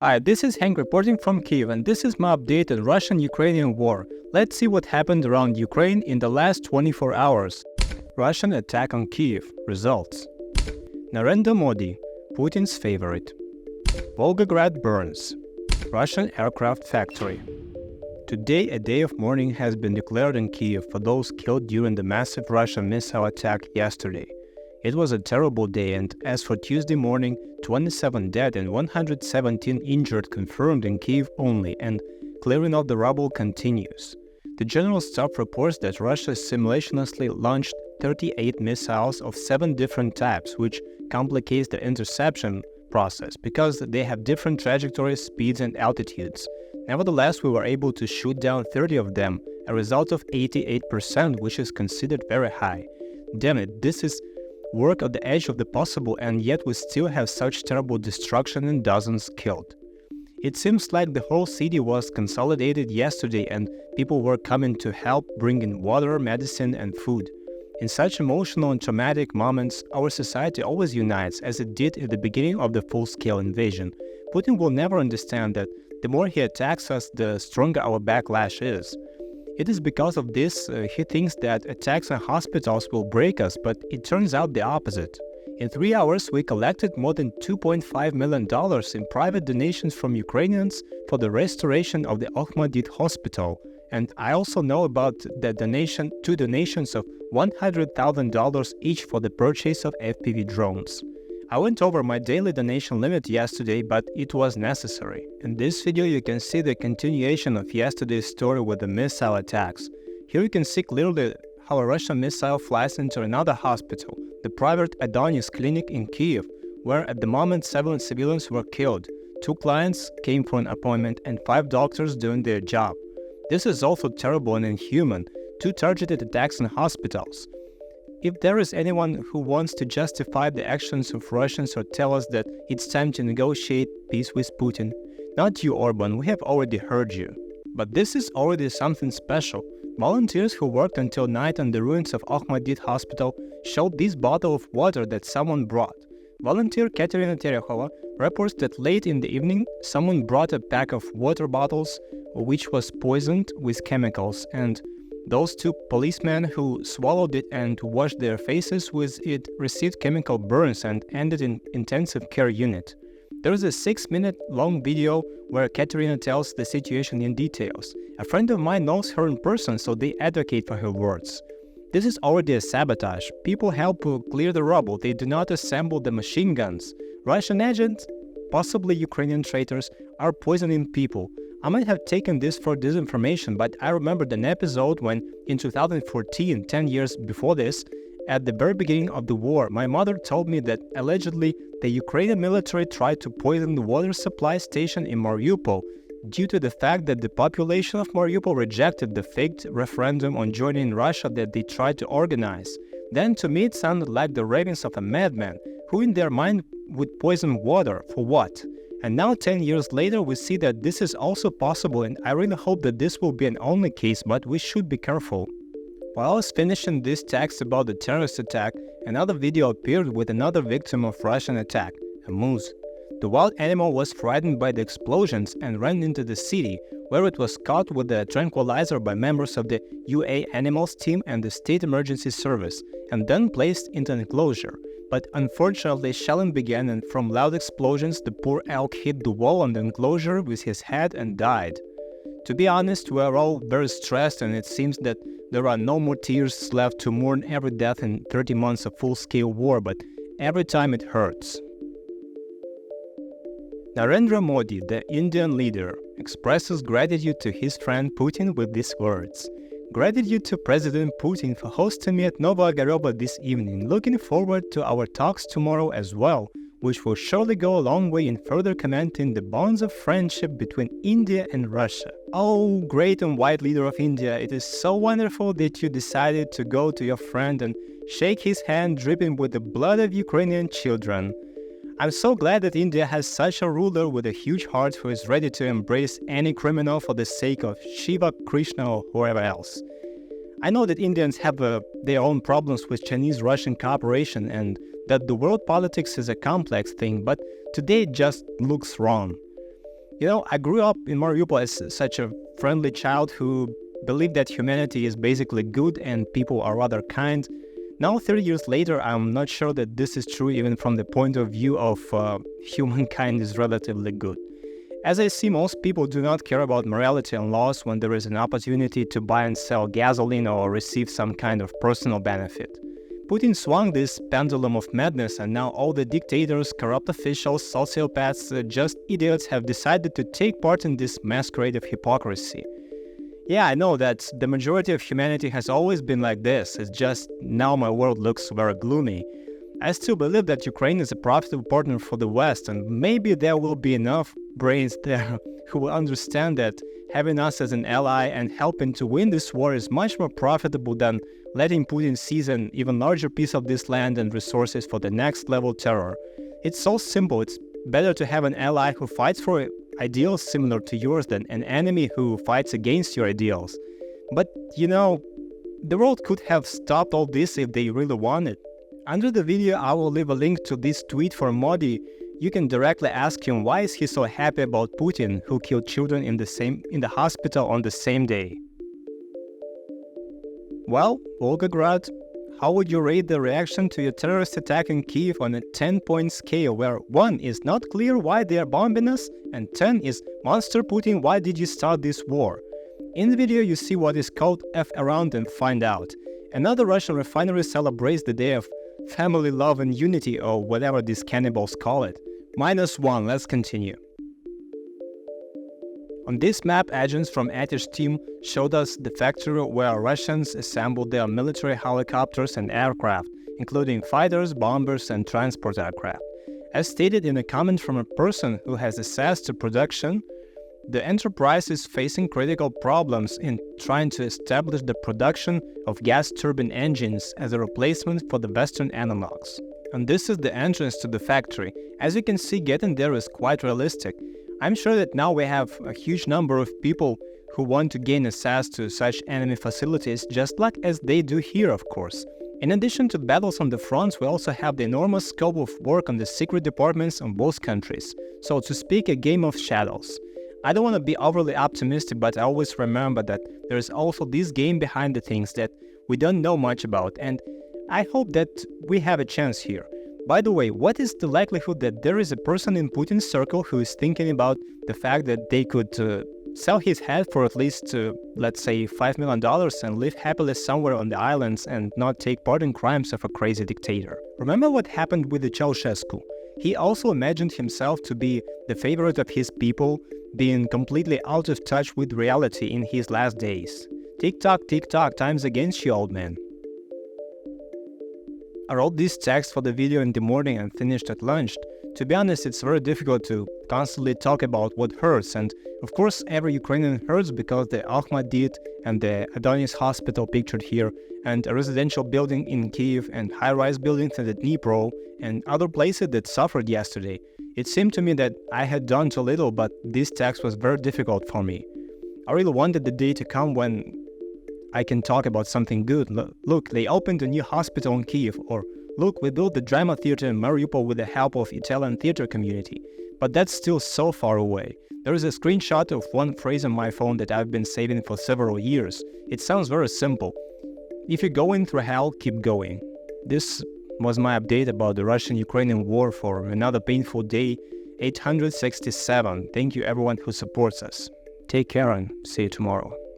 Hi, this is Hank reporting from Kyiv, and this is my update on Russian-Ukrainian war. Let's see what happened around Ukraine in the last 24 hours. Russian attack on Kyiv. Results. Narendra Modi, Putin's favorite. Volgograd burns. Russian aircraft factory. Today, a day of mourning has been declared in Kyiv for those killed during the massive Russian missile attack yesterday. It was a terrible day, and as for Tuesday morning, 27 dead and 117 injured confirmed in Kyiv only, and clearing of the rubble continues. The General Staff reports that Russia simultaneously launched 38 missiles of 7 different types, which complicates the interception process because they have different trajectories, speeds, and altitudes. Nevertheless, we were able to shoot down 30 of them, a result of 88%, which is considered very high. Damn it, this is work at the edge of the possible, and yet we still have such terrible destruction and dozens killed. It seems like the whole city was consolidated yesterday and people were coming to help bring in water, medicine, and food. In such emotional and traumatic moments, our society always unites, as it did at the beginning of the full-scale invasion. Putin will never understand that the more he attacks us, the stronger our backlash is. It is because of this he thinks that attacks on hospitals will break us, but it turns out the opposite. In 3 hours, we collected more than $2.5 million in private donations from Ukrainians for the restoration of the Ahmadid hospital. And I also know about the two donations of $100,000 each for the purchase of FPV drones. I went over my daily donation limit yesterday, but it was necessary. In this video you can see the continuation of yesterday's story with the missile attacks. Here you can see clearly how a Russian missile flies into another hospital, the private Adonis clinic in Kyiv, where at the moment 7 civilians were killed. 2 clients came for an appointment and 5 doctors doing their job. This is also terrible and inhuman, 2 targeted attacks on hospitals. If there is anyone who wants to justify the actions of Russians or tell us that it's time to negotiate peace with Putin, not you, Orban, we have already heard you. But this is already something special. Volunteers who worked until night on the ruins of Ahmadid hospital showed this bottle of water that someone brought. Volunteer Katerina Terehova reports that late in the evening, someone brought a pack of water bottles which was poisoned with chemicals, and those 2 policemen who swallowed it and washed their faces with it received chemical burns and ended in intensive care unit. There is a 6-minute-long video where Katerina tells the situation in details. A friend of mine knows her in person, so they advocate for her words. This is already a sabotage. People help clear the rubble. They do not assemble the machine guns. Russian agents, possibly Ukrainian traitors, are poisoning people. I might have taken this for disinformation, but I remembered an episode when, in 2014, 10 years before this, at the very beginning of the war, my mother told me that allegedly the Ukrainian military tried to poison the water supply station in Mariupol due to the fact that the population of Mariupol rejected the faked referendum on joining Russia that they tried to organize. Then to me it sounded like the ravings of a madman, who in their mind would poison water, for what? And now 10 years later we see that this is also possible, and I really hope that this will be an only case, but we should be careful. While I was finishing this text about the terrorist attack, another video appeared with another victim of Russian attack, a moose. The wild animal was frightened by the explosions and ran into the city, where it was caught with a tranquilizer by members of the UA Animals team and the State Emergency Service, and then placed into an enclosure. But unfortunately shelling began, and from loud explosions the poor elk hit the wall on the enclosure with his head and died. To be honest, we are all very stressed, and it seems that there are no more tears left to mourn every death in 30 months of full-scale war, but every time it hurts. Narendra Modi, the Indian leader, expresses gratitude to his friend Putin with these words. Gratitude to President Putin for hosting me at Volgograd this evening. Looking forward to our talks tomorrow as well, which will surely go a long way in further cementing the bonds of friendship between India and Russia. Oh, great and white leader of India, it is so wonderful that you decided to go to your friend and shake his hand dripping with the blood of Ukrainian children. I'm so glad that India has such a ruler with a huge heart who is ready to embrace any criminal for the sake of Shiva, Krishna, or whoever else. I know that Indians have their own problems with Chinese-Russian cooperation and that the world politics is a complex thing, but today it just looks wrong. I grew up in Mariupol as such a friendly child who believed that humanity is basically good and people are rather kind. Now, 30 years later, I'm not sure that this is true even from the point of view of humankind is relatively good. As I see, most people do not care about morality and laws when there is an opportunity to buy and sell gasoline or receive some kind of personal benefit. Putin swung this pendulum of madness, and now all the dictators, corrupt officials, sociopaths, just idiots have decided to take part in this masquerade of hypocrisy. Yeah, I know that the majority of humanity has always been like this. It's just now my world looks very gloomy. I still believe that Ukraine is a profitable partner for the West, and maybe there will be enough brains there who will understand that having us as an ally and helping to win this war is much more profitable than letting Putin seize an even larger piece of this land and resources for the next level terror. It's so simple. It's better to have an ally who fights for ideals similar to yours than an enemy who fights against your ideals. But, the world could have stopped all this if they really wanted. Under the video, I will leave a link to this tweet for Modi. You can directly ask him why is he so happy about Putin, who killed children in the hospital on the same day. Well, Volgograd, how would you rate the reaction to your terrorist attack in Kyiv on a 10-point scale where 1 is not clear why they are bombing us and 10 is Monster Putin, why did you start this war? In the video you see what is called F around and find out. Another Russian refinery celebrates the day of family love and unity, or whatever these cannibals call it. -1, let's continue. On this map, agents from Atish team showed us the factory where Russians assembled their military helicopters and aircraft, including fighters, bombers, and transport aircraft. As stated in a comment from a person who has access to production, the enterprise is facing critical problems in trying to establish the production of gas turbine engines as a replacement for the Western analogs. And this is the entrance to the factory. As you can see, getting there is quite realistic. I'm sure that now we have a huge number of people who want to gain access to such enemy facilities, just like as they do here, of course. In addition to battles on the fronts, we also have the enormous scope of work on the secret departments of both countries. So, to speak, a game of shadows. I don't want to be overly optimistic, but I always remember that there is also this game behind the things that we don't know much about, and I hope that we have a chance here. By the way, what is the likelihood that there is a person in Putin's circle who is thinking about the fact that they could sell his head for at least, let's say, $5 million and live happily somewhere on the islands and not take part in crimes of a crazy dictator? Remember what happened with the Ceausescu? He also imagined himself to be the favorite of his people, being completely out of touch with reality in his last days. Tick-tock, time's against you, old man. I wrote this text for the video in the morning and finished at lunch. To be honest, it's very difficult to constantly talk about what hurts, and of course every Ukrainian hurts because the Ahmadit and the Adonis hospital pictured here, and a residential building in Kyiv and high-rise buildings in the Dnipro and other places that suffered yesterday. It seemed to me that I had done too little, but this text was very difficult for me. I really wanted the day to come when I can talk about something good. Look, they opened a new hospital in Kyiv, or look, we built the drama theater in Mariupol with the help of Italian theater community. But that's still so far away. There is a screenshot of one phrase on my phone that I've been saving for several years. It sounds very simple. If you're going through hell, keep going. This was my update about the Russian-Ukrainian war for another painful day, 867. Thank you everyone who supports us. Take care and see you tomorrow.